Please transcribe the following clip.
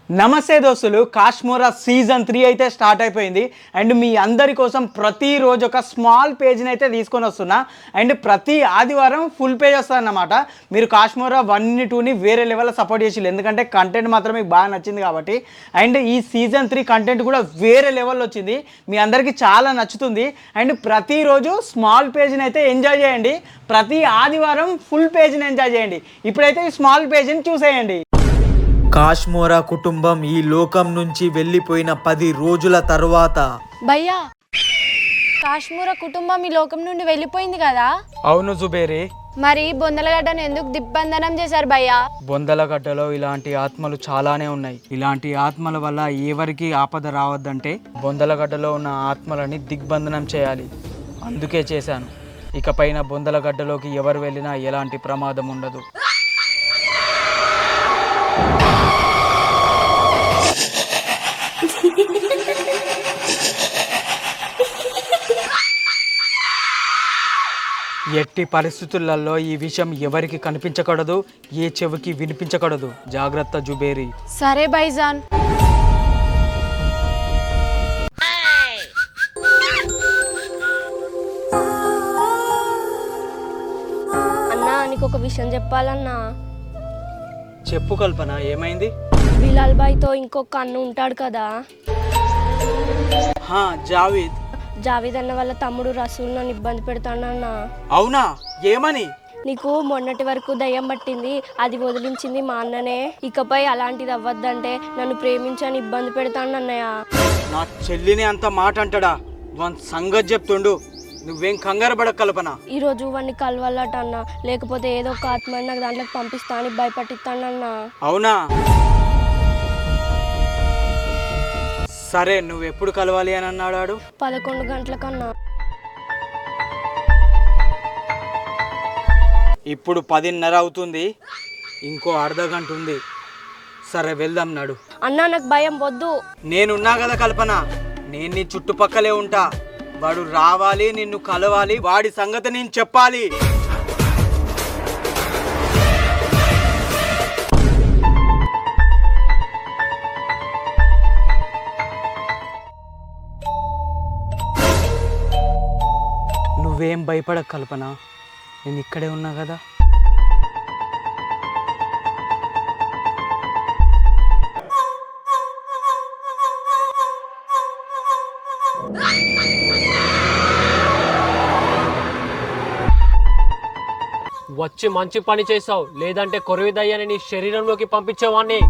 నమస్తే దోస్తులు, కాశ్మోరా సీజన్ 3 అయితే స్టార్ట్ అయిపోయింది. అండ్ మీ అందరి కోసం ప్రతిరోజు ఒక స్మాల్ పేజ్ని అయితే తీసుకొని వస్తున్నా. అండ్ ప్రతి ఆదివారం ఫుల్ పేజ్ వస్తుంది అన్నమాట. మీరు కాశ్మోరా 1, 2ని వేరే లెవెల్లో సపోర్ట్ చేసిల్లు, ఎందుకంటే కంటెంట్ మాత్రం మీకు బాగా నచ్చింది కాబట్టి. అండ్ ఈ సీజన్ 3 కంటెంట్ కూడా వేరే లెవెల్లో వచ్చింది, మీ అందరికీ చాలా నచ్చుతుంది. అండ్ ప్రతిరోజు స్మాల్ పేజ్ని అయితే ఎంజాయ్ చేయండి, ప్రతి ఆదివారం ఫుల్ పేజ్ని ఎంజాయ్ చేయండి. ఇప్పుడైతే ఈ స్మాల్ పేజ్ని చూసేయండి. కాశ్మోరా కుటుంబం ఈ లోకం నుంచి వెళ్ళిపోయిన 10 రోజుల తర్వాత. భయ్యా, కాశ్మీర కుటుంబం ఈ లోకం నుండి వెళ్ళిపోయింది కదా. అవును జుబేరి, మరి బొందలగడ్డను ఎందుకు దిగ్బంధనం చేశారు భయ్యా? బొందలగడ్డలో ఇలాంటి ఆత్మలు చాలానే ఉన్నాయి. ఇలాంటి ఆత్మల వల్ల ఎవరికి ఆపద రావద్దంటే బొందలగడ్డలో ఉన్న ఆత్మలని దిగ్బంధనం చేయాలి, అందుకే చేశాను. ఇకపైన బొందలగడ్డలోకి ఎవరు వెళ్ళినా ఎలాంటి ప్రమాదం ఉండదు. ఎట్టి పరిస్థితులలో ఈ విషయం ఎవరికి కనిపించకూడదు, ఏ చెవికి వినిపించకూడదు. జాగ్రత్త జుబేరి. సరే బైజాన్. అన్నా, నీకు ఒక విషయం చెప్పాలన్నా. చెప్పు కల్పన, ఏమైంది? బిలాల్ బాయ్తో ఇంకొక అన్న ఉంటాడు కదా, జావేద్. జావేద్ అన్న వాళ్ళ తమ్ముడు రసూల్ నన్ను ఇబ్బంది పెడతాడన్నా. అవునా, ఏమని? నీకు మొన్నటి వరకు దయ్యం పట్టింది, అది వదిలించింది మా అన్ననే. ఇకపై అలాంటిది అవ్వద్దంటే నన్ను ప్రేమించని ఇబ్బంది పెడతానన్నయ్య. నా చెల్లిని అంత మాట అంటాడా? వన్ సంగతి చెప్తుండు, నువ్వేం కంగారు పడ కల్పన. ఈ రోజు వాడిని కలవాలట అన్న, లేకపోతే ఏదో ఒక ఆత్మ నాకు దాంట్లోకి పంపిస్తా అని భయపట్టిస్తానన్నా. అవునా, సరే, నువ్వు ఎప్పుడు కలవాలి అని అన్నాడు? 11 గంటలకన్నా. ఇప్పుడు 10:30 అవుతుంది, ఇంకో అర్ధ గంట ఉంది. సరే, వెళ్దాం నాడు. అన్నా, నాకు భయం వద్దు. నేనున్నా కదా కల్పన, నేను నీ చుట్టుపక్కలే ఉంటా. వాడు రావాలి, నిన్ను కలవాలి, వాడి సంగతి నేను చెప్పాలి. నువ్వేం భయపడక కల్పన, నేను ఇక్కడే ఉన్నా కదా. వచ్చి మంచి పని చేసావు, లేదంటే కొరివిదయ్యని నీ శరీరంలోకి పంపించేవాణ్ణి.